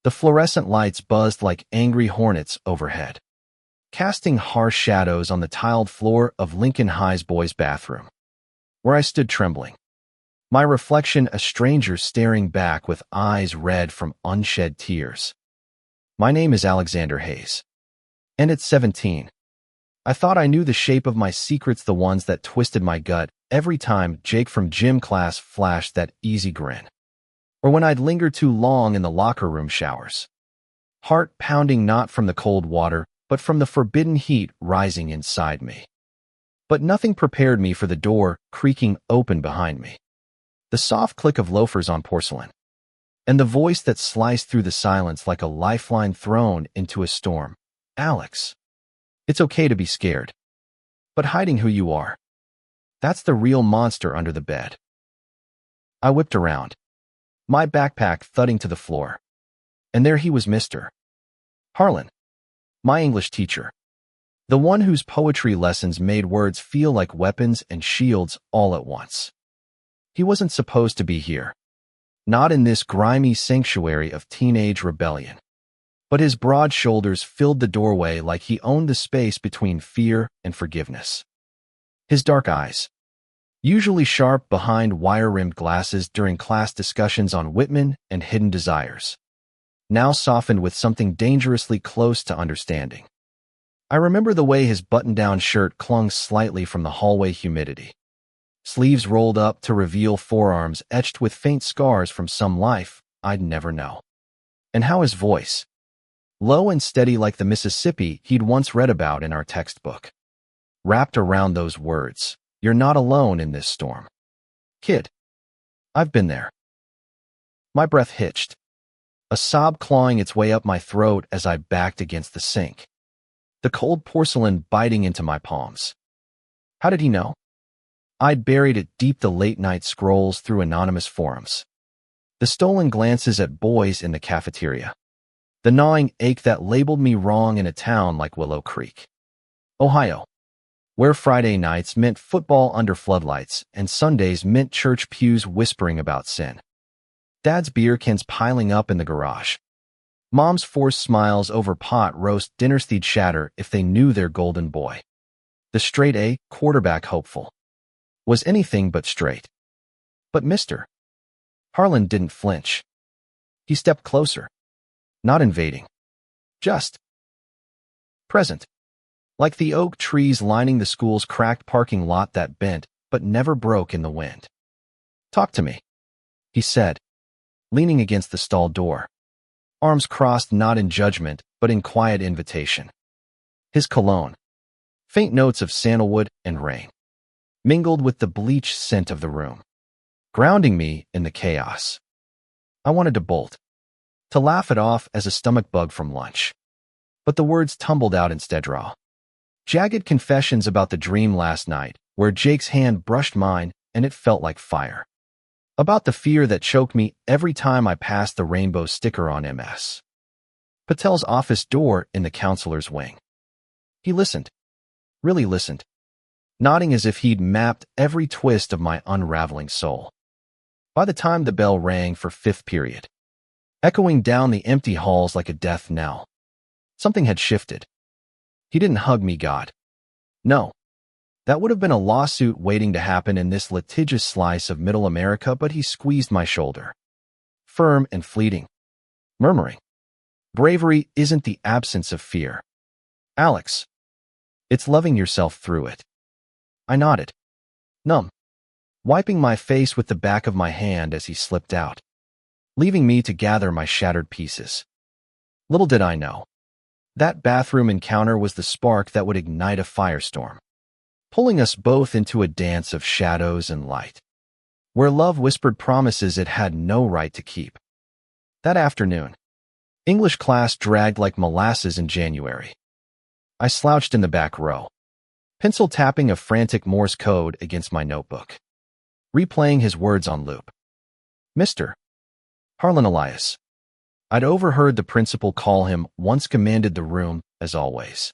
The fluorescent lights buzzed like angry hornets overhead, casting harsh shadows on the tiled floor of Lincoln High's boys' bathroom, where I stood trembling, my reflection a stranger staring back with eyes red from unshed tears. My name is Alexander Hayes, and at 17, I thought I knew the shape of my secrets, the ones that twisted my gut every time Jake from gym class flashed that easy grin, or when I'd linger too long in the locker room showers, heart pounding not from the cold water, but from the forbidden heat rising inside me. But nothing prepared me for the door creaking open behind me, the soft click of loafers on porcelain, and the voice that sliced through the silence like a lifeline thrown into a storm. Alex, it's okay to be scared, but hiding who you are, that's the real monster under the bed. I whipped around, my backpack thudding to the floor, and there he was, Mr. Harlan, my English teacher, the one whose poetry lessons made words feel like weapons and shields all at once. He wasn't supposed to be here, not in this grimy sanctuary of teenage rebellion. But his broad shoulders filled the doorway like he owned the space between fear and forgiveness. His dark eyes, usually sharp behind wire-rimmed glasses during class discussions on Whitman and hidden desires, now softened with something dangerously close to understanding. I remember the way his button-down shirt clung slightly from the hallway humidity, sleeves rolled up to reveal forearms etched with faint scars from some life I'd never know. And how his voice, low and steady like the Mississippi he'd once read about in our textbook, wrapped around those words, "You're not alone in this storm. Kid, I've been there." My breath hitched, a sob clawing its way up my throat as I backed against the sink, the cold porcelain biting into my palms. How did he know? I'd buried it deep, the late-night scrolls through anonymous forums, the stolen glances at boys in the cafeteria, the gnawing ache that labeled me wrong in a town like Willow Creek, Ohio, where Friday nights meant football under floodlights and Sundays meant church pews whispering about sin, Dad's beer cans piling up in the garage, Mom's forced smiles over pot roast dinners they'd shatter if they knew their golden boy, the straight-A quarterback hopeful, was anything but straight. But Mr. Harlan didn't flinch. He stepped closer, not invading, just present, like the oak trees lining the school's cracked parking lot that bent but never broke in the wind. "Talk to me," he said, leaning against the stall door, arms crossed not in judgment but in quiet invitation. His cologne, faint notes of sandalwood and rain, mingled with the bleach scent of the room, grounding me in the chaos. I wanted to bolt, to laugh it off as a stomach bug from lunch. But the words tumbled out instead, raw, jagged confessions about the dream last night, where Jake's hand brushed mine and it felt like fire. About the fear that choked me every time I passed the rainbow sticker on Ms. Patel's office door in the counselor's wing. He listened, really listened, nodding as if he'd mapped every twist of my unraveling soul. By the time the bell rang for fifth period, echoing down the empty halls like a death knell, something had shifted. He didn't hug me, God. No. That would have been a lawsuit waiting to happen in this litigious slice of middle America, but he squeezed my shoulder, firm and fleeting, murmuring, "Bravery isn't the absence of fear, Alex. It's loving yourself through it." I nodded, numb, wiping my face with the back of my hand as he slipped out, leaving me to gather my shattered pieces. Little did I know, that bathroom encounter was the spark that would ignite a firestorm, pulling us both into a dance of shadows and light, where love whispered promises it had no right to keep. That afternoon, English class dragged like molasses in January. I slouched in the back row, pencil tapping a frantic Morse code against my notebook, replaying his words on loop. "Mr. Harlan Elias." I'd overheard the principal call him, once commanded the room, as always,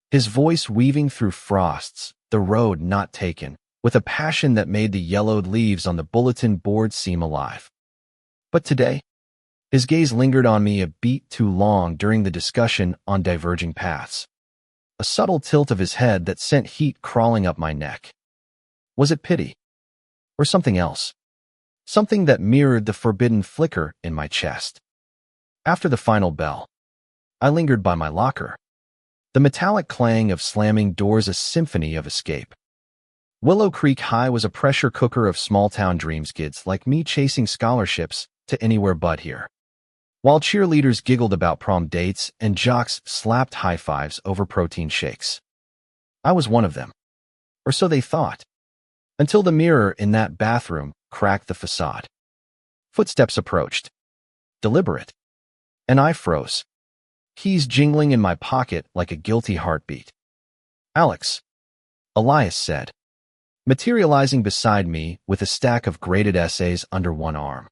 his voice weaving through frosts, the road not taken, with a passion that made the yellowed leaves on the bulletin board seem alive. But today, His gaze lingered on me a beat too long during the discussion on diverging paths. A subtle tilt of his head that sent heat crawling up my neck. Was it pity? Or something else? Something that mirrored the forbidden flicker in my chest. After the final bell, I lingered by my locker. The metallic clang of slamming doors a symphony of escape. Willow Creek High was a pressure cooker of small-town dreams, kids like me chasing scholarships to anywhere but here. While cheerleaders giggled about prom dates and jocks slapped high-fives over protein shakes. I was one of them. Or so they thought. Until the mirror in that bathroom cracked the facade. Footsteps approached. Deliberate. And I froze. Keys jingling in my pocket like a guilty heartbeat. "Alex," Elias said, materializing beside me with a stack of graded essays under one arm.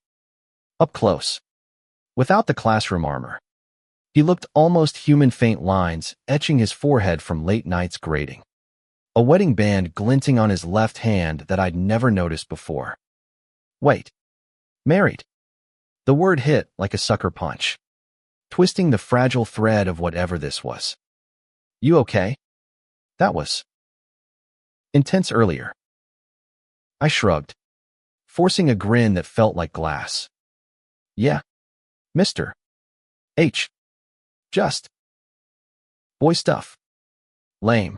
Up close. Without the classroom armor. He looked almost human, faint lines etching his forehead from late night's grading. A wedding band glinting on his left hand that I'd never noticed before. Wait. Married. The word hit like a sucker punch, twisting the fragile thread of whatever this was. You okay? That was intense earlier. I shrugged, forcing a grin that felt like glass. Yeah. Mr. H. Just boy stuff. Lame.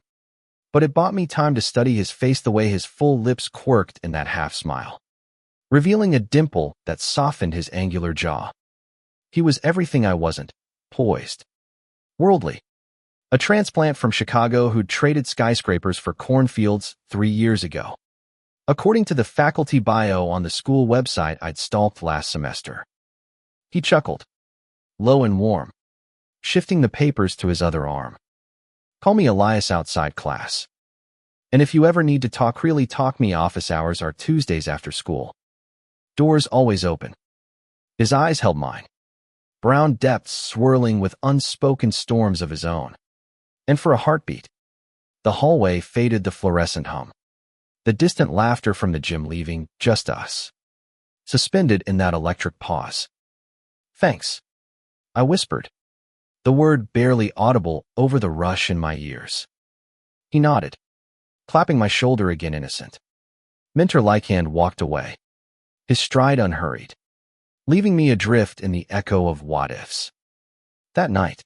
But it bought me time to study his face, the way his full lips quirked in that half-smile, revealing a dimple that softened his angular jaw. He was everything I wasn't. Poised. Worldly. A transplant from Chicago who'd traded skyscrapers for cornfields 3 years ago. According to the faculty bio on the school website I'd stalked last semester. He chuckled. Low and warm. Shifting the papers to his other arm. Call me Elias outside class. And if you ever need to talk, really talk me. Office hours are Tuesdays after school. Doors always open. His eyes held mine. Brown depths swirling with unspoken storms of his own. And for a heartbeat, the hallway faded, the fluorescent hum. The distant laughter from the gym, leaving just us. Suspended in that electric pause. Thanks. I whispered. The word barely audible over the rush in my ears. He nodded, clapping my shoulder again, innocent. Minter Lycand walked away, his stride unhurried, leaving me adrift in the echo of what-ifs. That night,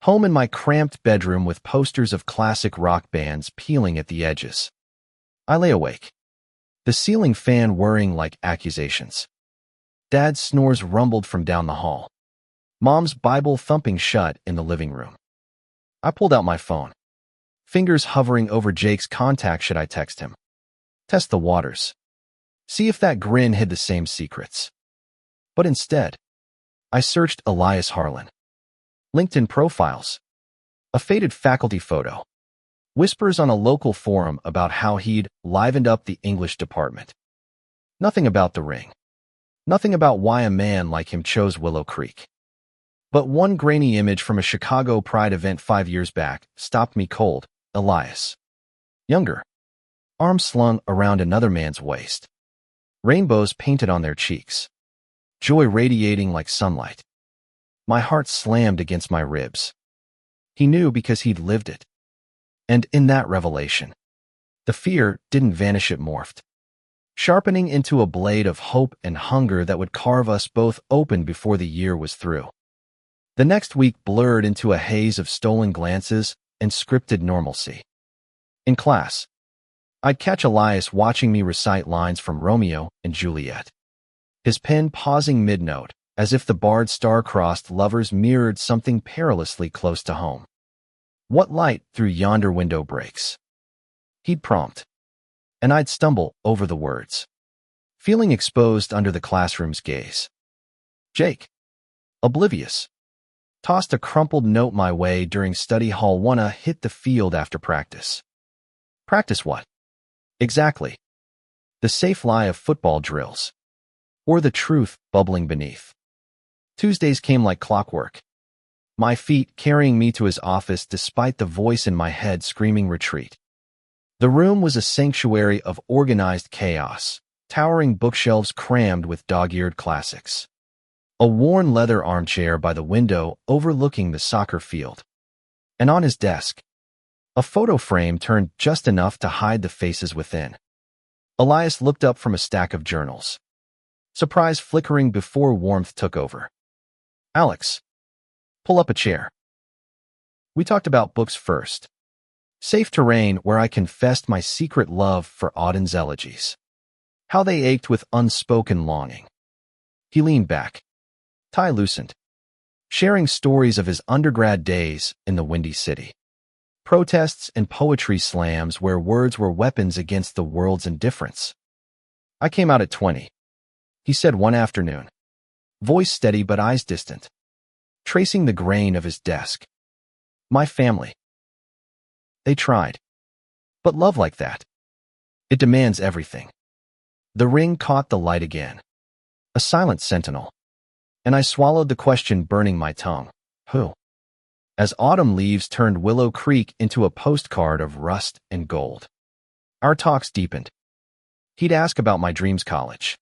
home in my cramped bedroom with posters of classic rock bands peeling at the edges, I lay awake, the ceiling fan whirring like accusations. Dad's snores rumbled from down the hall. Mom's Bible thumping shut in the living room. I pulled out my phone, fingers hovering over Jake's contact. Should I text him? Test the waters. See if that grin hid the same secrets. But instead, I searched Elias Harlan. LinkedIn profiles. A faded faculty photo. Whispers on a local forum about how he'd livened up the English department. Nothing about the ring. Nothing about why a man like him chose Willow Creek. But one grainy image from a Chicago Pride event 5 years back stopped me cold. Elias. Younger. Arms slung around another man's waist. Rainbows painted on their cheeks. Joy radiating like sunlight. My heart slammed against my ribs. He knew because he'd lived it. And in that revelation, the fear didn't vanish, it morphed, sharpening into a blade of hope and hunger that would carve us both open before the year was through. The next week blurred into a haze of stolen glances and scripted normalcy. In class, I'd catch Elias watching me recite lines from Romeo and Juliet, his pen pausing mid-note, as if the barred star-crossed lovers mirrored something perilously close to home. What light through yonder window breaks? He'd prompt, and I'd stumble over the words, feeling exposed under the classroom's gaze. Jake, oblivious, tossed a crumpled note my way during study hall. Wanna hit the field after practice. Practice what? Exactly. The safe lie of football drills. Or the truth bubbling beneath. Tuesdays came like clockwork. My feet carrying me to his office despite the voice in my head screaming retreat. The room was a sanctuary of organized chaos, towering bookshelves crammed with dog-eared classics. a worn leather armchair by the window overlooking the soccer field. And on his desk, a photo frame turned just enough to hide the faces within. Elias looked up from a stack of journals, surprise flickering before warmth took over. Alex, pull up a chair. We talked about books first. Safe terrain where I confessed my secret love for Auden's elegies. How they ached with unspoken longing. He leaned back, tie loosened, sharing stories of his undergrad days in the Windy City. Protests and poetry slams where words were weapons against the world's indifference. I came out at 20, he said one afternoon, voice steady but eyes distant, tracing the grain of his desk. My family. They tried. But love like that, it demands everything. The ring caught the light again, a silent sentinel, and I swallowed the question burning my tongue. Who? As autumn leaves turned Willow Creek into a postcard of rust and gold. Our talks deepened. He'd ask about my dreams college.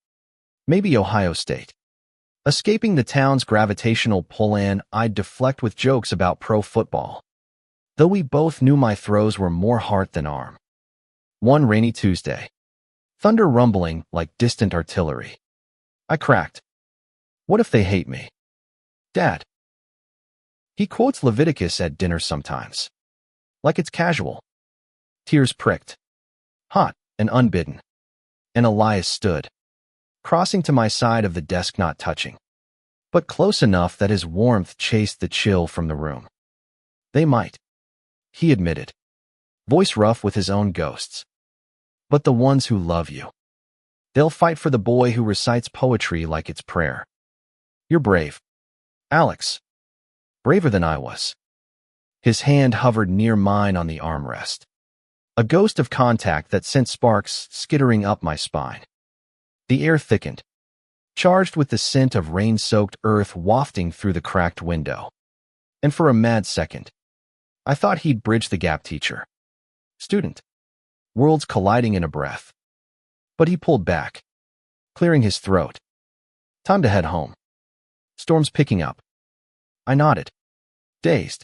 Maybe Ohio State. Escaping the town's gravitational pull, and I'd deflect with jokes about pro football. Though we both knew my throws were more heart than arm. One rainy Tuesday, thunder rumbling like distant artillery. I cracked. What if they hate me? Dad. He quotes Leviticus at dinner sometimes. Like it's casual. Tears pricked. Hot and unbidden. And Elias stood, crossing to my side of the desk, not touching, but close enough that his warmth chased the chill from the room. They might, he admitted, voice rough with his own ghosts. But the ones who love you, they'll fight for the boy who recites poetry like it's prayer. You're brave, Alex. Braver than I was. His hand hovered near mine on the armrest, a ghost of contact that sent sparks skittering up my spine. The air thickened, charged with the scent of rain-soaked earth wafting through the cracked window. And for a mad second, I thought he'd bridge the gap, teacher. Student. Worlds colliding in a breath. But he pulled back, clearing his throat. Time to head home. Storm's picking up. I nodded, dazed,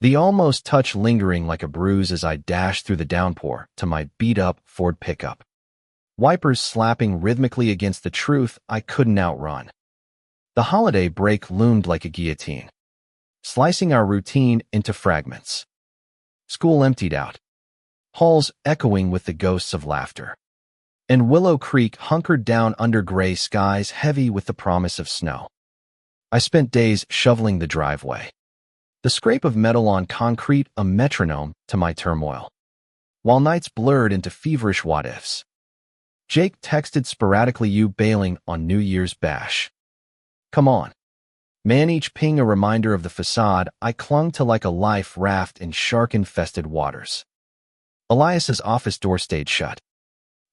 the almost touch lingering like a bruise as I dashed through the downpour to my beat-up Ford pickup. Wipers slapping rhythmically against the truth I couldn't outrun. The holiday break loomed like a guillotine, slicing our routine into fragments. School emptied out, halls echoing with the ghosts of laughter. And Willow Creek hunkered down under gray skies heavy with the promise of snow. I spent days shoveling the driveway, the scrape of metal on concrete a metronome to my turmoil, while nights blurred into feverish what-ifs. Jake texted sporadically, you bailing on New Year's bash. Come on. Man, each ping a reminder of the facade I clung to like a life raft in shark-infested waters. Elias's office door stayed shut,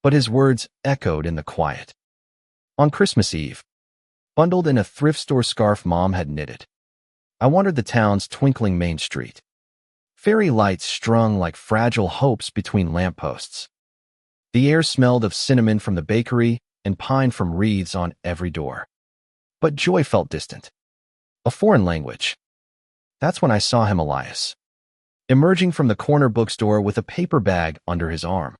but his words echoed in the quiet. On Christmas Eve, bundled in a thrift store scarf Mom had knitted, I wandered the town's twinkling main street. Fairy lights strung like fragile hopes between lampposts. The air smelled of cinnamon from the bakery and pine from wreaths on every door. But joy felt distant, a foreign language. That's when I saw him, Elias, emerging from the corner bookstore with a paper bag under his arm,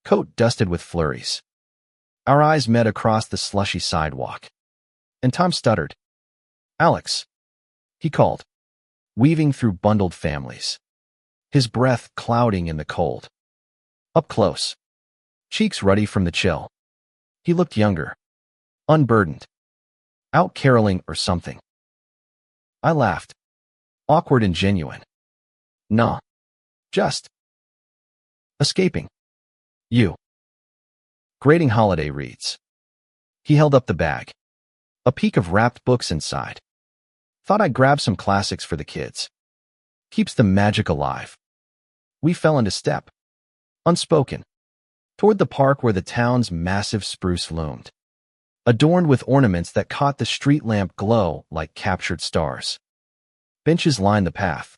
coat dusted with flurries. Our eyes met across the slushy sidewalk, and Tom stuttered. Alex, he called, weaving through bundled families, his breath clouding in the cold. Up close, cheeks ruddy from the chill. He looked younger, unburdened, out caroling or something. I laughed, awkward and genuine. Nah, just escaping. You. Grading holiday reads. He held up the bag, a peek of wrapped books inside. Thought I'd grab some classics for the kids. Keeps the magic alive. We fell into step, unspoken, toward the park where the town's massive spruce loomed, adorned with ornaments that caught the street lamp glow like captured stars. Benches lined the path,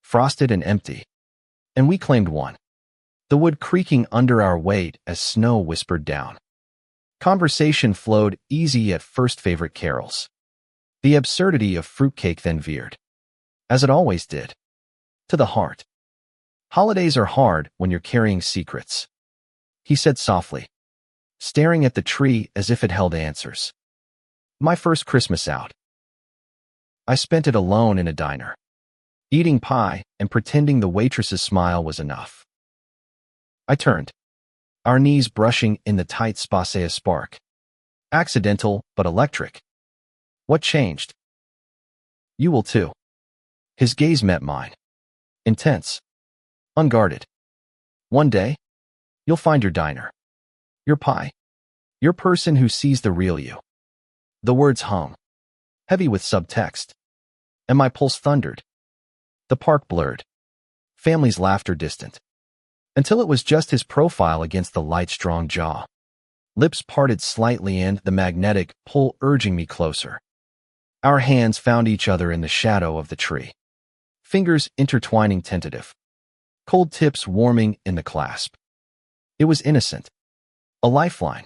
frosted and empty, and we claimed one, the wood creaking under our weight as snow whispered down. Conversation flowed easy at first favorite carols, The absurdity of fruitcake then veered, as it always did, to the heart. Holidays are hard when you're carrying secrets, he said softly, staring at the tree as if it held answers. My first Christmas out. I spent it alone in a diner, eating pie and pretending the waitress's smile was enough. I turned, our knees brushing in the tight space spark. Accidental, but electric. What changed? You will too. His gaze met mine. Intense. Unguarded. One day, you'll find your diner. Your pie. Your person who sees the real you. The words hung, heavy with subtext, and my pulse thundered. The park blurred. Family's laughter distant. Until it was just his profile against the light, strong jaw. Lips parted slightly and the magnetic pull urging me closer. Our hands found each other in the shadow of the tree. Fingers intertwining tentative. Cold tips warming in the clasp. It was innocent. A lifeline.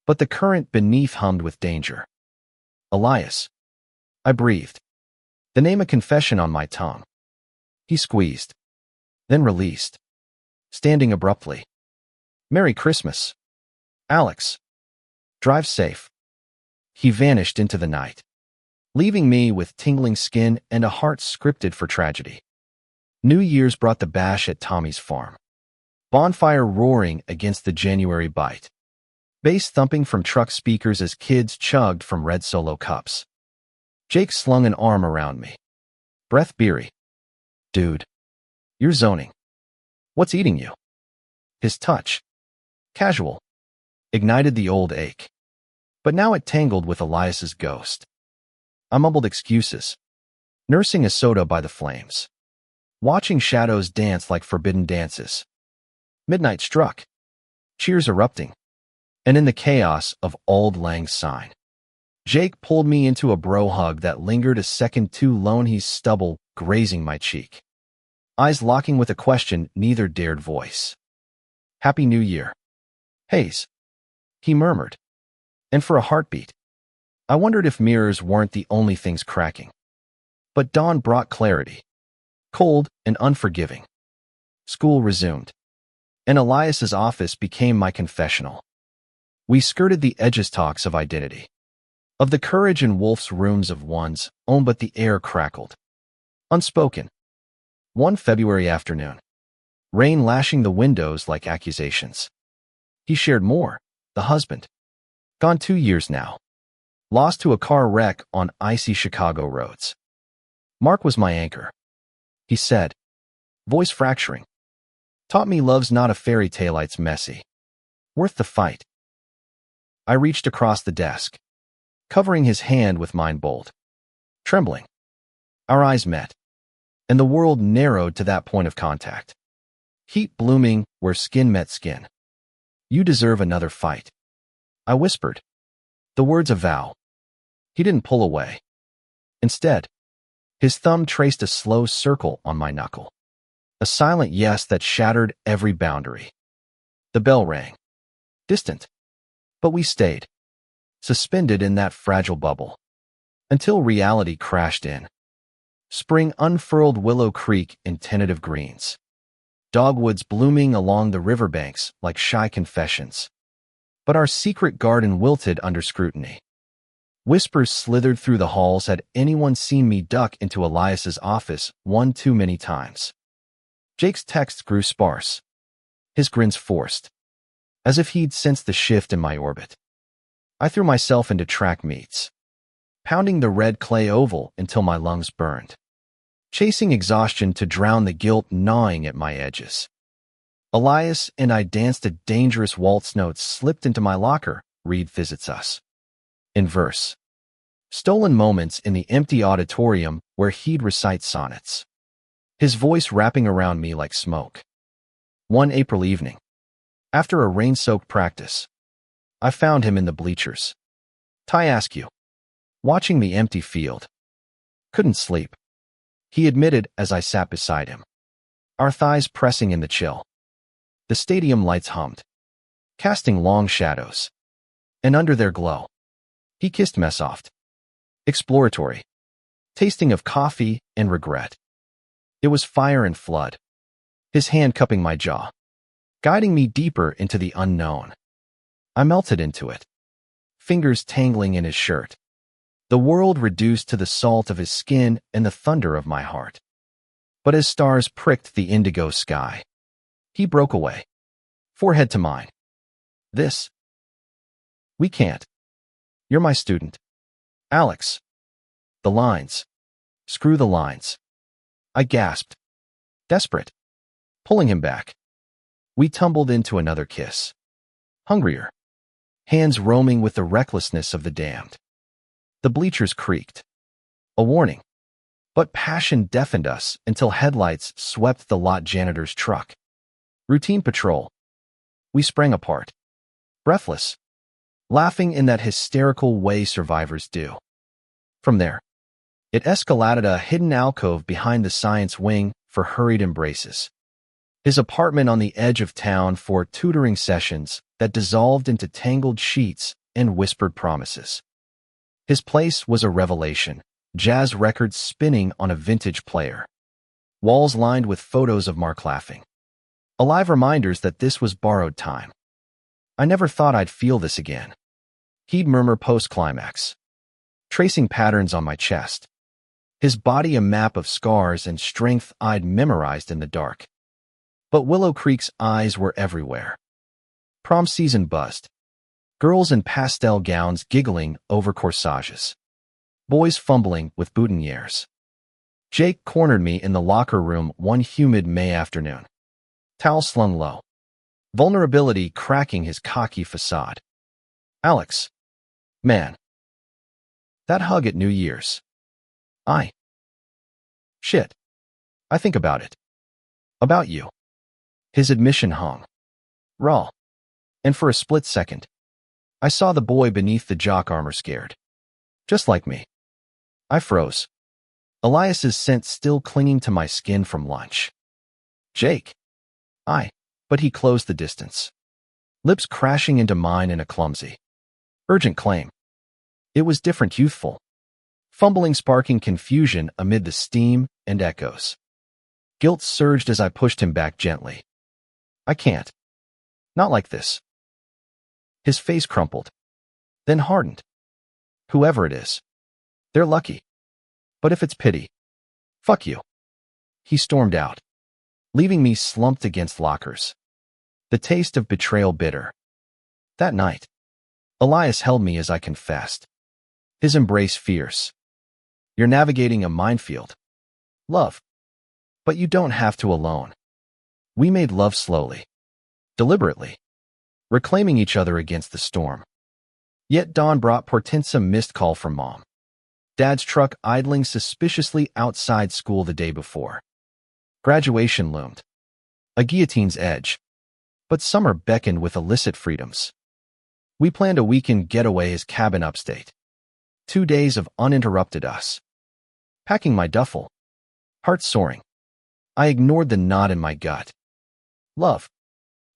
But the current beneath hummed with danger. Elias. I breathed. The name a confession on my tongue. He squeezed. Then released. Standing abruptly. Merry Christmas. Alex. Drive safe. He vanished into the night, leaving me with tingling skin and a heart scripted for tragedy. New Year's brought the bash at Tommy's farm. Bonfire roaring against the January bite. Bass thumping from truck speakers as kids chugged from red Solo cups. Jake slung an arm around me. Breath beery. Dude. You're zoning. What's eating you? His touch. Casual. Ignited the old ache. But now it tangled with Elias's ghost. I mumbled excuses. Nursing a soda by the flames. Watching shadows dance like forbidden dances. Midnight struck. Cheers erupting. And in the chaos of Auld Lang Syne, Jake pulled me into a bro hug that lingered a second too long, his stubble grazing my cheek. Eyes locking with a question neither dared voice. Happy New Year. Hayes. He murmured. And for a heartbeat, I wondered if mirrors weren't the only things cracking. But dawn brought clarity. Cold and unforgiving. School resumed. And Elias's office became my confessional. We skirted the edges talks of identity. Of the courage in Wolf's rooms of one's own, but the air crackled. Unspoken. One February afternoon. Rain lashing the windows like accusations. He shared more. The husband. Gone 2 years now. Lost to a car wreck on icy Chicago roads. Mark was my anchor. He said. Voice fracturing. Taught me love's not a fairy tale, it's messy. Worth the fight. I reached across the desk, covering his hand with mine bold. Trembling. Our eyes met, and the world narrowed to that point of contact. Heat blooming where skin met skin. You deserve another fight. I whispered. The words a vow. He didn't pull away. Instead, his thumb traced a slow circle on my knuckle. A silent yes that shattered every boundary. The bell rang. Distant. But we stayed. Suspended in that fragile bubble. Until reality crashed in. Spring unfurled Willow Creek in tentative greens. Dogwoods blooming along the riverbanks like shy confessions. But our secret garden wilted under scrutiny. Whispers slithered through the halls. Had anyone seen me duck into Elias's office one too many times? Jake's texts grew sparse. His grins forced. As if he'd sensed the shift in my orbit. I threw myself into track meets. Pounding the red clay oval until my lungs burned. Chasing exhaustion to drown the guilt gnawing at my edges. Elias and I danced a dangerous waltz. Notes slipped into my locker. Reed visits us. In verse. Stolen moments in the empty auditorium where he'd recite sonnets. His voice wrapping around me like smoke. One April evening, after a rain-soaked practice, I found him in the bleachers. Ty Askew. Watching the empty field. Couldn't sleep. He admitted as I sat beside him. Our thighs pressing in the chill. The stadium lights hummed, casting long shadows. And under their glow, he kissed me soft. exploratory, tasting of coffee and regret. It was fire and flood, his hand cupping my jaw, guiding me deeper into the unknown. I melted into it, fingers tangling in his shirt, the world reduced to the salt of his skin and the thunder of my heart. But as stars pricked the indigo sky, he broke away, forehead to mine. This. We can't. You're my student. Alex. The lines. Screw the lines. I gasped, desperate, pulling him back. We tumbled into another kiss. Hungrier. Hands roaming with the recklessness of the damned. The bleachers creaked. A warning. But passion deafened us until headlights swept the lot janitor's truck. Routine patrol. We sprang apart, breathless, laughing in that hysterical way survivors do. From there, it escaladed a hidden alcove behind the science wing for hurried embraces. His apartment on the edge of town for tutoring sessions that dissolved into tangled sheets and whispered promises. His place was a revelation, jazz records spinning on a vintage player. Walls lined with photos of Mark laughing. Alive reminders that this was borrowed time. I never thought I'd feel this again. He'd murmur post-climax, tracing patterns on my chest. His body a map of scars and strength I'd memorized in the dark. But Willow Creek's eyes were everywhere. Prom season buzzed. Girls in pastel gowns giggling over corsages. Boys fumbling with boutonnieres. Jake cornered me in the locker room one humid May afternoon. Towel slung low. Vulnerability cracking his cocky facade. Alex. Man. That hug at New Year's. Shit. I think about it. About you. His admission hung. Raw. And for a split second, I saw the boy beneath the jock armor scared. Just like me. I froze. Elias's scent still clinging to my skin from lunch. Jake. But he closed the distance. Lips crashing into mine in a clumsy, urgent claim. It was different, youthful. Fumbling, sparking confusion amid the steam and echoes. Guilt surged as I pushed him back gently. I can't. Not like this. His face crumpled, then hardened. Whoever it is, they're lucky. But if it's pity, fuck you. He stormed out, leaving me slumped against lockers. The taste of betrayal bitter. That night, Elias held me as I confessed. His embrace fierce. You're navigating a minefield. Love. But you don't have to alone. We made love slowly, deliberately, reclaiming each other against the storm. Yet dawn brought portents a missed call from Mom. Dad's truck idling suspiciously outside school the day before. Graduation loomed. A guillotine's edge. But summer beckoned with illicit freedoms. We planned a weekend getaway as cabin upstate. 2 days of uninterrupted us. Packing my duffel. Heart soaring. I ignored the knot in my gut. Love.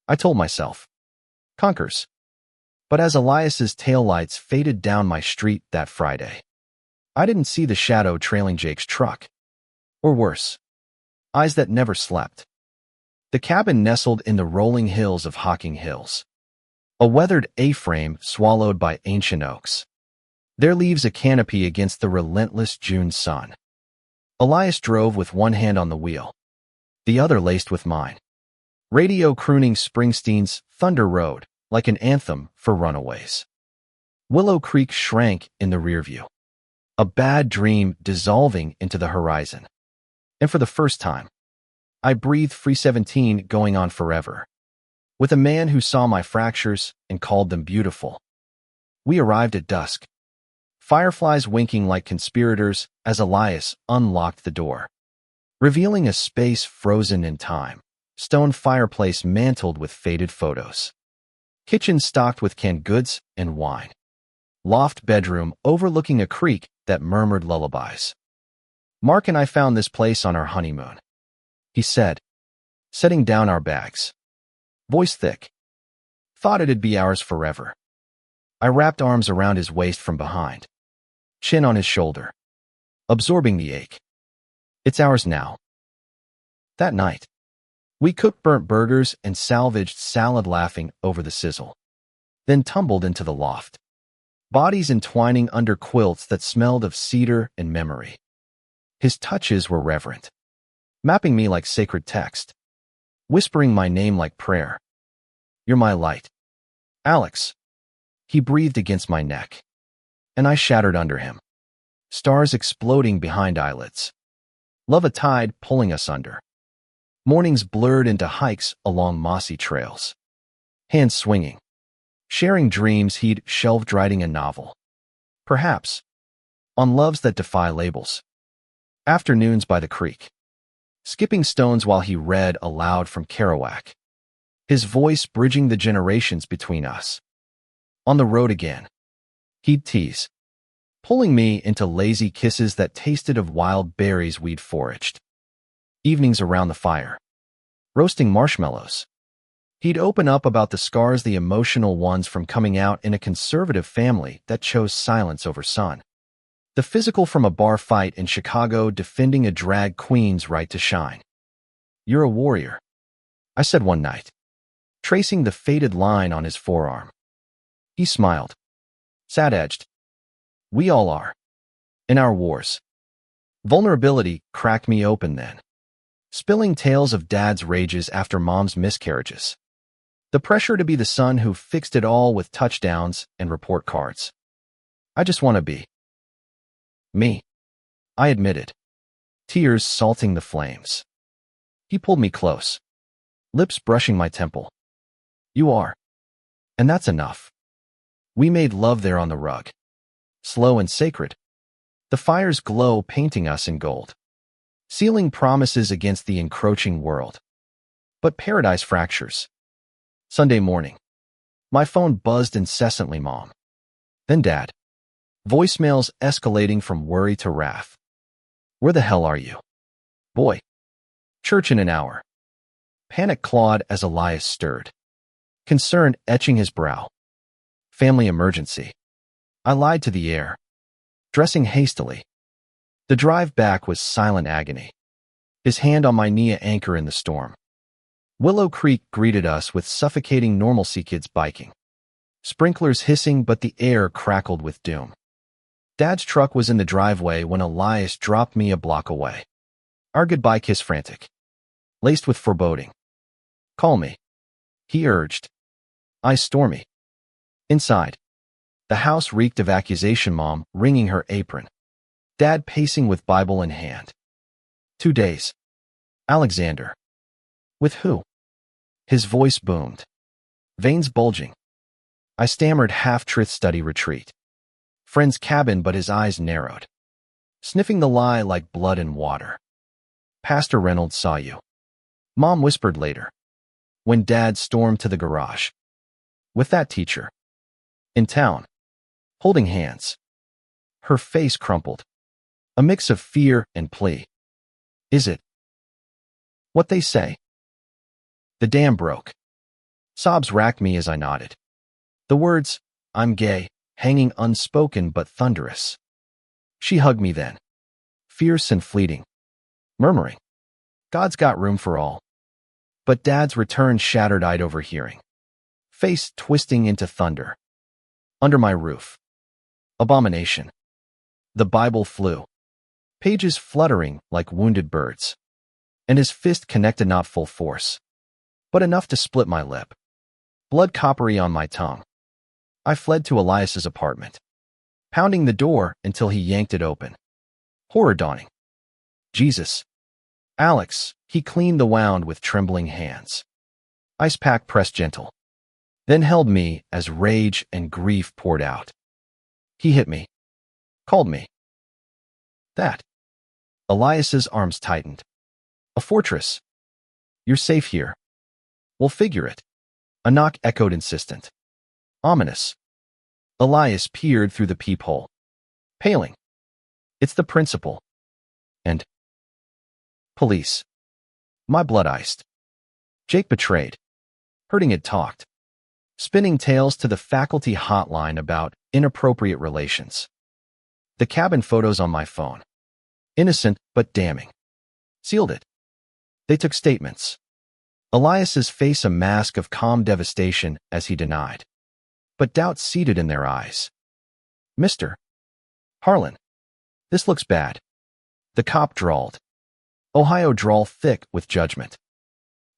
I told myself. Conquers. But as Elias's taillights faded down my street that Friday, I didn't see the shadow trailing Jake's truck. Or worse. Eyes that never slept. The cabin nestled in the rolling hills of Hocking Hills. A weathered A-frame swallowed by ancient oaks. Their leaves a canopy against the relentless June sun. Elias drove with one hand on the wheel, the other laced with mine. Radio crooning Springsteen's Thunder Road like an anthem for runaways. Willow Creek shrank in the rearview. A bad dream dissolving into the horizon. And for the first time, I breathed free 17 going on forever. With a man who saw my fractures and called them beautiful. We arrived at dusk. Fireflies winking like conspirators as Elias unlocked the door, revealing a space frozen in time. Stone fireplace mantled with faded photos. Kitchen stocked with canned goods and wine. Loft bedroom overlooking a creek that murmured lullabies. Mark and I found this place on our honeymoon, he said, setting down our bags. Voice thick. Thought it'd be ours forever. I wrapped arms around his waist from behind. chin on his shoulder, absorbing the ache. It's ours now. That night, we cooked burnt burgers and salvaged salad laughing over the sizzle, then tumbled into the loft, bodies entwining under quilts that smelled of cedar and memory. His touches were reverent, mapping me like sacred text, whispering my name like prayer. You're my light. Alex. He breathed against my neck, and I shattered under him, stars exploding behind eyelids. Love a tide pulling us under. Mornings blurred into hikes along mossy trails. Hands swinging, sharing dreams he'd shelved writing a novel. Perhaps, on loves that defy labels. Afternoons by the creek, skipping stones while he read aloud from Kerouac, his voice bridging the generations between us. On the road again, he'd tease, pulling me into lazy kisses that tasted of wild berries we'd foraged. Evenings around the fire, roasting marshmallows. He'd open up about the scars, the emotional ones from coming out in a conservative family that chose silence over sun. The physical from a bar fight in Chicago defending a drag queen's right to shine. You're a warrior, I said one night, tracing the faded line on his forearm. He smiled, sad-edged. We all are. In our wars. Vulnerability cracked me open then, spilling tales of dad's rages after mom's miscarriages. The pressure to be the son who fixed it all with touchdowns and report cards. I just want to be me, I admitted, tears salting the flames. He pulled me close, lips brushing my temple. You are. And that's enough. We made love there on the rug, slow and sacred, the fire's glow painting us in gold, sealing promises against the encroaching world. But paradise fractures. Sunday morning, my phone buzzed incessantly, Mom. Then Dad. Voicemails escalating from worry to wrath. Where the hell are you? Boy. Church in an hour. Panic clawed as Elias stirred, concern etching his brow. Family emergency. I lied to the air, dressing hastily. The drive back was silent agony, his hand on my knee, anchor in the storm. Willow Creek greeted us with suffocating normalcy, kids biking, sprinklers hissing, but the air crackled with doom. Dad's truck was in the driveway when Elias dropped me a block away. Our goodbye kiss frantic, laced with foreboding. Call me, he urged. Eyes stormy. Inside, the house reeked of accusation, Mom wringing her apron, Dad pacing with Bible in hand. 2 days. Alexander. With who? His voice boomed, veins bulging. I stammered half-truth, study retreat. Friend's cabin, but his eyes narrowed, sniffing the lie like blood and water. Pastor Reynolds saw you, Mom whispered later, when Dad stormed to the garage. With that teacher. In town. Holding hands. Her face crumpled, a mix of fear and plea. Is it what they say? The dam broke. Sobs racked me as I nodded. The words, I'm gay, hanging unspoken but thunderous. She hugged me then, fierce and fleeting, murmuring, God's got room for all. But Dad's return shattered I'd overhearing, face twisting into thunder. Under my roof. Abomination. The Bible flew, pages fluttering like wounded birds, and his fist connected not full force, but enough to split my lip. Blood coppery on my tongue. I fled to Elias's apartment, pounding the door until he yanked it open. Horror dawning. Jesus. Alex, he cleaned the wound with trembling hands. Ice pack pressed gentle, then held me as rage and grief poured out. He hit me, called me. That. Elias's arms tightened. A fortress. You're safe here. We'll figure it. A knock echoed insistent. Ominous. Elias peered through the peephole, paling. It's the principal. And police. My blood iced. Jake betrayed. Hurting had talked, spinning tales to the faculty hotline about inappropriate relations. The cabin photos on my phone. Innocent, but damning. Sealed it. They took statements. Elias's face a mask of calm devastation as he denied. But doubt seated in their eyes. Mr. Harlan. This looks bad. The cop drawled. Ohio drawl thick with judgment.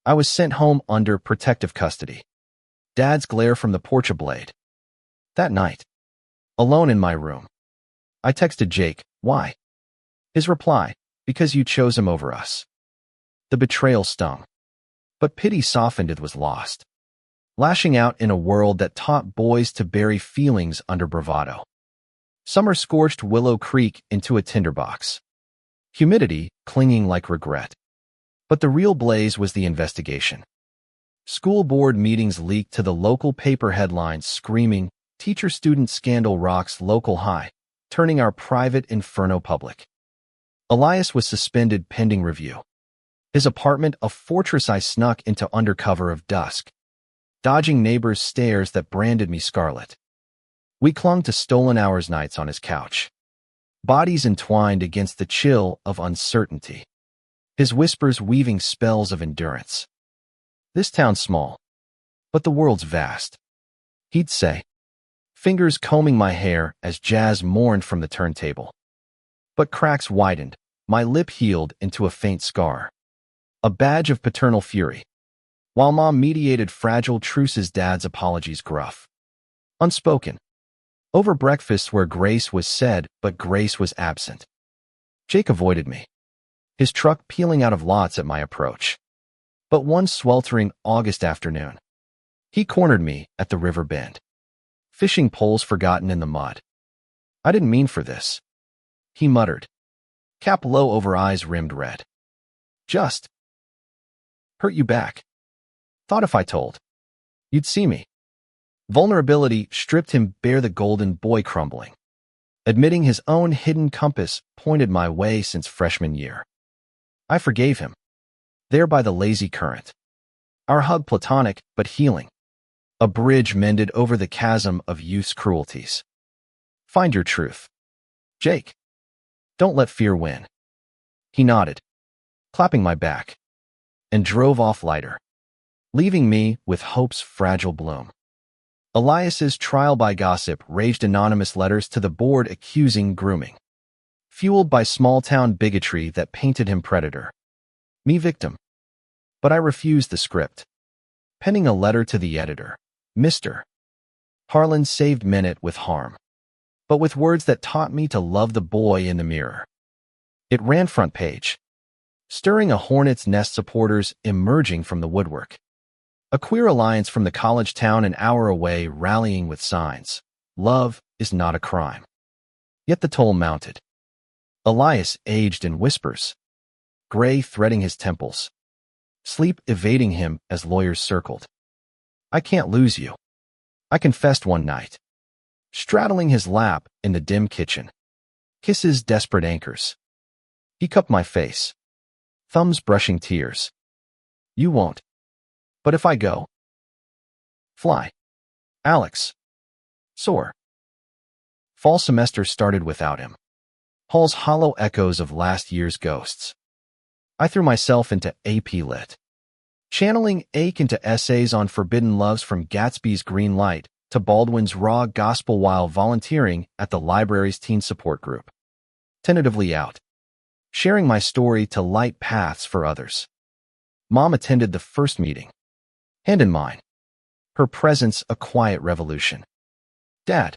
I was sent home under protective custody. Dad's glare from the porch ablaze. That night, alone in my room, I texted Jake, why? His reply, because you chose him over us. The betrayal stung. But pity softened it was lost. Lashing out in a world that taught boys to bury feelings under bravado. Summer scorched Willow Creek into a tinderbox. Humidity clinging like regret. But the real blaze was the investigation. School board meetings leaked to the local paper headlines screaming, teacher-student scandal rocks local high, turning our private inferno public. Elias was suspended pending review. His apartment a fortress I snuck into under cover of dusk, dodging neighbors' stares that branded me scarlet. We clung to stolen hours nights on his couch, bodies entwined against the chill of uncertainty, his whispers weaving spells of endurance. This town's small, but the world's vast, he'd say, fingers combing my hair as Jazz mourned from the turntable. But cracks widened, my lip healed into a faint scar, a badge of paternal fury, while Mom mediated fragile truces, Dad's apologies gruff, unspoken. Over breakfasts where grace was said, but grace was absent. Jake avoided me, his truck peeling out of lots at my approach. But one sweltering August afternoon, he cornered me at the river bend, fishing poles forgotten in the mud. I didn't mean for this, he muttered, cap low over eyes rimmed red. Just hurt you back. Thought if I told, you'd see me. Vulnerability stripped him bare, the golden boy crumbling. Admitting his own hidden compass pointed my way since freshman year. I forgave him, there by the lazy current. Our hug platonic but healing. A bridge mended over the chasm of youth's cruelties. Find your truth, Jake. Don't let fear win. He nodded, clapping my back, and drove off lighter, leaving me with hope's fragile bloom. Elias's trial by gossip raged, anonymous letters to the board accusing grooming, fueled by small-town bigotry that painted him predator, me victim. But I refused the script, penning a letter to the editor. Mr. Harlan saved Minute with harm, but with words that taught me to love the boy in the mirror. It ran front page, stirring a hornet's nest, supporters emerging from the woodwork. A queer alliance from the college town an hour away rallying with signs. Love is not a crime. Yet the toll mounted. Elias aged in whispers, gray threading his temples, sleep evading him as lawyers circled. I can't lose you, I confessed one night, straddling his lap in the dim kitchen. Kisses desperate anchors. He cupped my face, thumbs brushing tears. You won't. But if I go, fly. Alex. Soar. Fall semester started without him. Halls hollow echoes of last year's ghosts. I threw myself into AP Lit, channeling ache into essays on forbidden loves, from Gatsby's Green Light to Baldwin's raw gospel, while volunteering at the library's teen support group. Tentatively out, sharing my story to light paths for others. Mom attended the first meeting, hand in mine, her presence a quiet revolution. Dad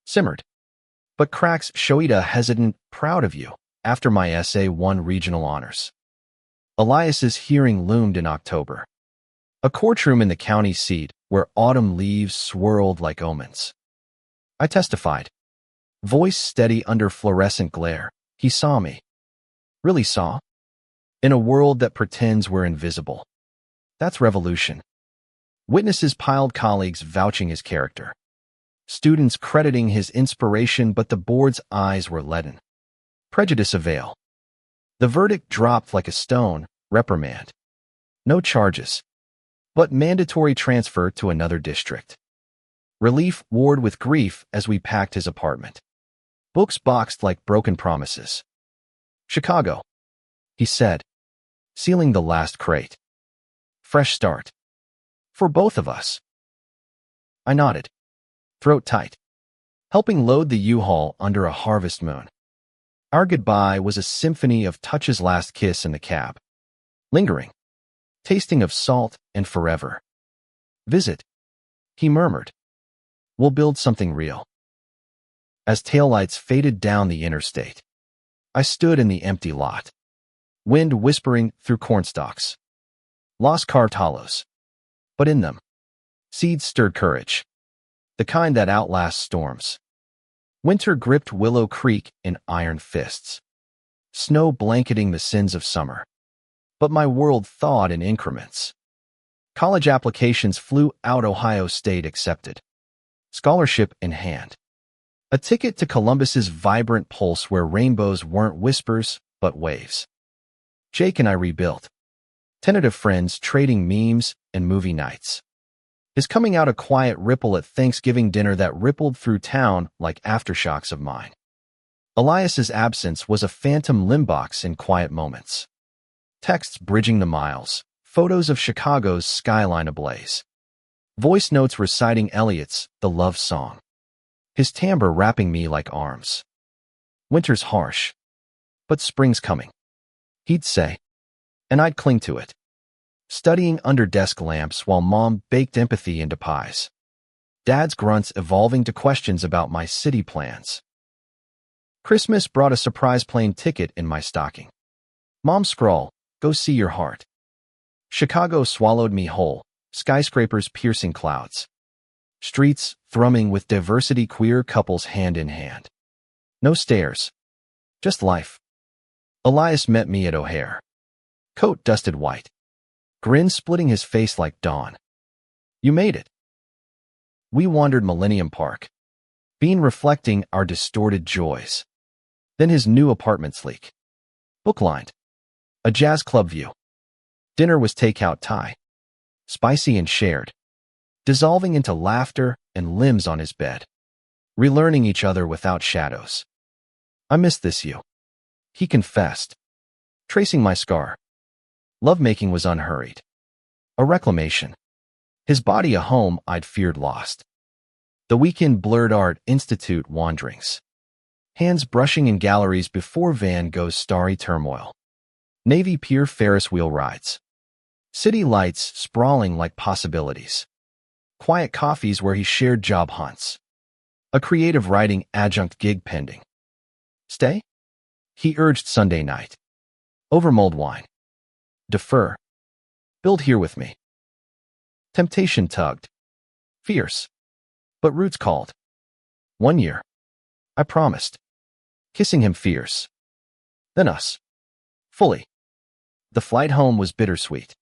simmered, but cracks showed a hesitant, proud of you, after my essay won regional honors. Elias's hearing loomed in October, a courtroom in the county seat where autumn leaves swirled like omens. I testified, voice steady under fluorescent glare. He saw me. Really saw? In a world that pretends we're invisible. That's revolution. Witnesses piled, colleagues vouching his character, students crediting his inspiration, but the board's eyes were leaden. Prejudice avail. The verdict dropped like a stone, reprimand. No charges, but mandatory transfer to another district. Relief warred with grief as we packed his apartment. Books boxed like broken promises. Chicago, he said, sealing the last crate. Fresh start. For both of us. I nodded, throat tight, helping load the U-Haul under a harvest moon. Our goodbye was a symphony of Touch's last kiss in the cab. Lingering, tasting of salt and forever. Visit, he murmured. We'll build something real. As taillights faded down the interstate, I stood in the empty lot, wind whispering through cornstalks. Lost carved hollows, but in them, seeds stirred courage, the kind that outlasts storms. Winter gripped Willow Creek in iron fists, snow blanketing the sins of summer. But my world thawed in increments. College applications flew out. Ohio State accepted. Scholarship in hand. A ticket to Columbus's vibrant pulse where rainbows weren't whispers, but waves. Jake and I rebuilt. Tentative friends trading memes and movie nights. His coming out a quiet ripple at Thanksgiving dinner that rippled through town like aftershocks of mine. Elias's absence was a phantom limbox in quiet moments. Texts bridging the miles, photos of Chicago's skyline ablaze. Voice notes reciting Eliot's The Love Song. His timbre wrapping me like arms. Winter's harsh, but spring's coming, he'd say, and I'd cling to it. Studying under desk lamps while Mom baked empathy into pies. Dad's grunts evolving to questions about my city plans. Christmas brought a surprise plane ticket in my stocking. Mom's scrawl, go see your heart. Chicago swallowed me whole, skyscrapers piercing clouds. Streets thrumming with diversity, queer couples hand in hand. No stairs, just life. Elias met me at O'Hare. Coat dusted white. Grin splitting his face like dawn. You made it. We wandered Millennium Park, Bean reflecting our distorted joys. Then his new apartment sleek. Book-lined. A jazz club view. Dinner was takeout Thai. Spicy and shared. Dissolving into laughter and limbs on his bed. Relearning each other without shadows. I miss this you, he confessed. Tracing my scar. Lovemaking was unhurried. A reclamation. His body a home I'd feared lost. The weekend blurred Art Institute wanderings. Hands brushing in galleries before Van Gogh's starry turmoil. Navy Pier Ferris wheel rides. City lights sprawling like possibilities. Quiet coffees where he shared job hunts. A creative writing adjunct gig pending. Stay? He urged Sunday night. Over mulled wine. Defer. Build here with me. Temptation tugged. Fierce. But roots called. 1 year. I promised. Kissing him fierce. Then us. Fully. The flight home was bittersweet.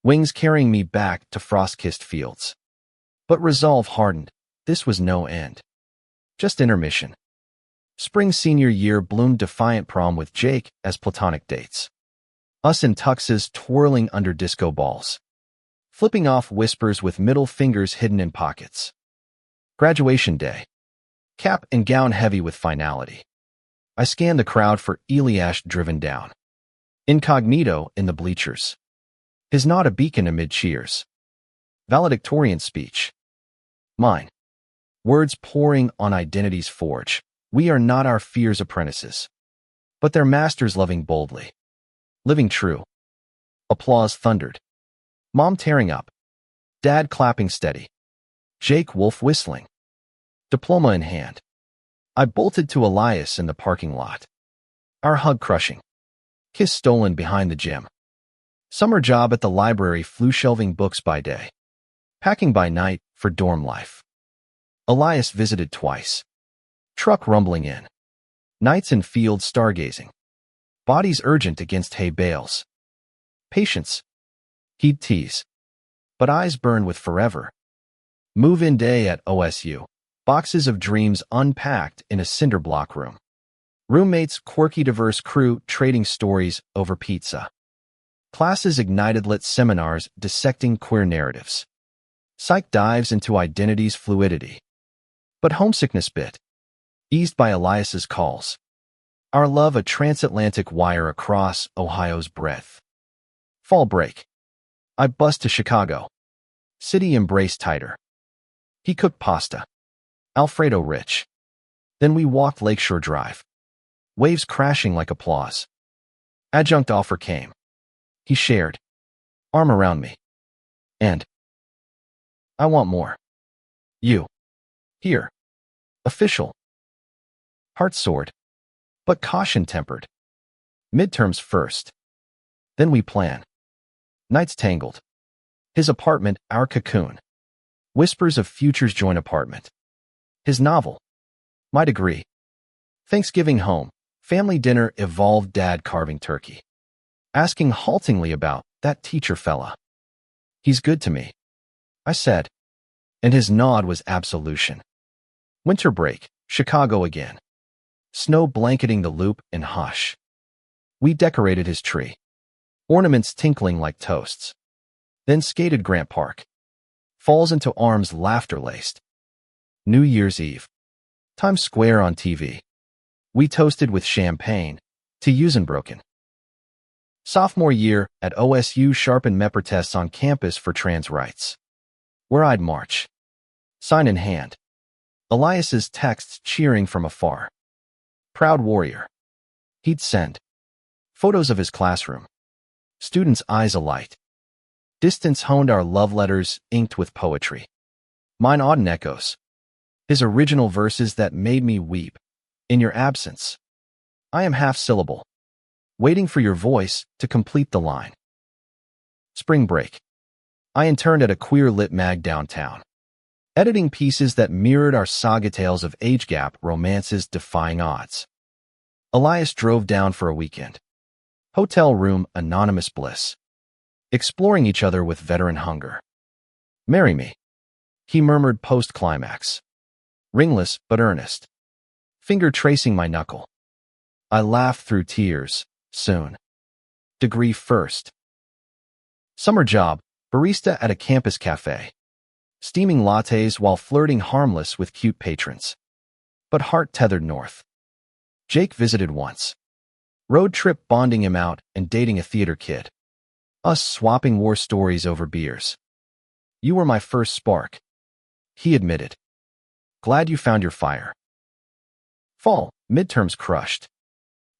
Wings carrying me back to frost-kissed fields. But resolve hardened. This was no end. Just intermission. Spring senior year bloomed defiant prom with Jake as platonic dates. Us in tuxes twirling under disco balls. Flipping off whispers with middle fingers hidden in pockets. Graduation day. Cap and gown heavy with finality. I scanned the crowd for Elias driven down. Incognito in the bleachers. His nod a beacon amid cheers. Valedictorian speech. Mine. Words pouring on identity's forge. We are not our fears' apprentices, but their masters loving boldly. Living true. Applause thundered. Mom tearing up. Dad clapping steady. Jake Wolf whistling. Diploma in hand. I bolted to Elias in the parking lot. Our hug crushing. Kiss stolen behind the gym. Summer job at the library flew shelving books by day. Packing by night for dorm life. Elias visited twice. Truck rumbling in. Nights in fields stargazing. Bodies urgent against hay bales. Patience. He'd tease. But eyes burned with forever. Move-in day at OSU. Boxes of dreams unpacked in a cinder block room. Roommates, quirky diverse crew trading stories over pizza. Classes ignited lit seminars dissecting queer narratives. Psych dives into identity's fluidity. But homesickness bit. eased by Elias's calls. Our love a transatlantic wire across Ohio's breadth. Fall break. I bus to Chicago. City embrace tighter. He cooked pasta. Alfredo rich. Then we walked Lakeshore Drive. Waves crashing like applause. Adjunct offer came. He shared. Arm around me. And I want more. You. Here. Official. Heart soared. But caution tempered. Midterms first. Then we plan. Nights tangled. His apartment, our cocoon. Whispers of future's joint apartment. His novel. My degree. Thanksgiving home. Family dinner evolved dad carving turkey. Asking haltingly about that teacher fella. He's good to me. I said. And his nod was absolution. Winter break. Chicago again. Snow blanketing the loop and hush. We decorated his tree. Ornaments tinkling like toasts. Then skated Grant Park. Falls into arms laughter-laced. New Year's Eve. Times Square on TV. We toasted with champagne to Usenbroken. Sophomore year at OSU sharpened MEPR tests on campus for trans rights. Where I'd march. Sign in hand. Elias's texts cheering from afar. Proud warrior. He'd send. Photos of his classroom. Students' eyes alight. Distance honed our love letters inked with poetry. Mine Auden echoes. His original verses that made me weep. In your absence. I am half syllable. Waiting for your voice to complete the line. Spring break. I interned at a queer lit mag downtown. Editing pieces that mirrored our saga tales of age gap romances defying odds. Elias drove down for a weekend. Hotel room anonymous bliss. Exploring each other with veteran hunger. Marry me. He murmured post-climax. Ringless but earnest. Finger tracing my knuckle. I laughed through tears, soon. Degree first. Summer job, barista at a campus cafe. Steaming lattes while flirting harmless with cute patrons. But heart tethered north. Jake visited once. Road trip bonding him out and dating a theater kid. Us swapping war stories over beers. You were my first spark. He admitted. Glad you found your fire. Fall, midterms crushed.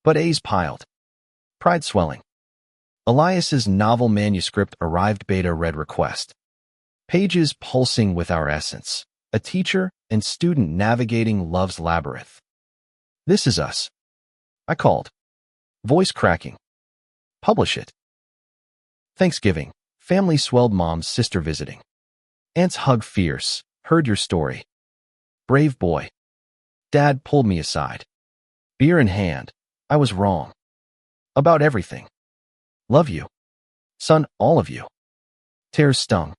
But A's piled. Pride swelling. Elias's novel manuscript arrived beta read request. Pages pulsing with our essence. A teacher and student navigating love's labyrinth. This is us. I called. Voice cracking. Publish it. Thanksgiving. Family swelled mom's sister visiting. Aunts hug fierce. Heard your story. Brave boy. Dad pulled me aside. Beer in hand. I was wrong. About everything. Love you. Son, all of you. Tears stung.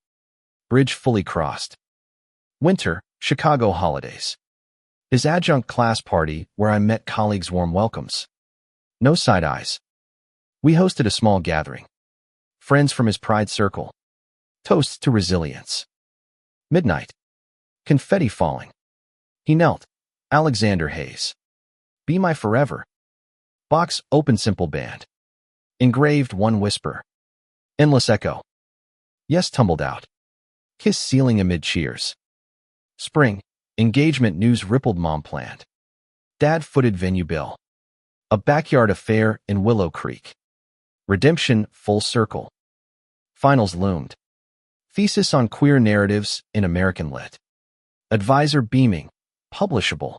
Bridge fully crossed. Winter, Chicago holidays. His adjunct class party where I met colleagues' warm welcomes. No side eyes. We hosted a small gathering. Friends from his pride circle. Toasts to resilience. Midnight. Confetti falling. He knelt. Alexander Hayes. Be my forever. Box open simple band. Engraved one whisper. Endless echo. Yes tumbled out. Kiss ceiling amid cheers. Spring. Engagement news rippled mom planned. Dad footed venue bill. A backyard affair in Willow Creek. Redemption full circle. Finals loomed. Thesis on queer narratives in American Lit. Advisor beaming. Publishable.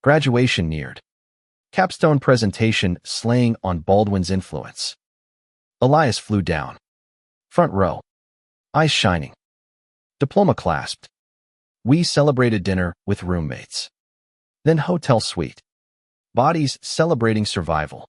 Graduation neared. Capstone presentation slaying on Baldwin's influence. Elias flew down. Front row. Eyes shining. Diploma clasped. We celebrated dinner with roommates. Then hotel suite. Bodies celebrating survival.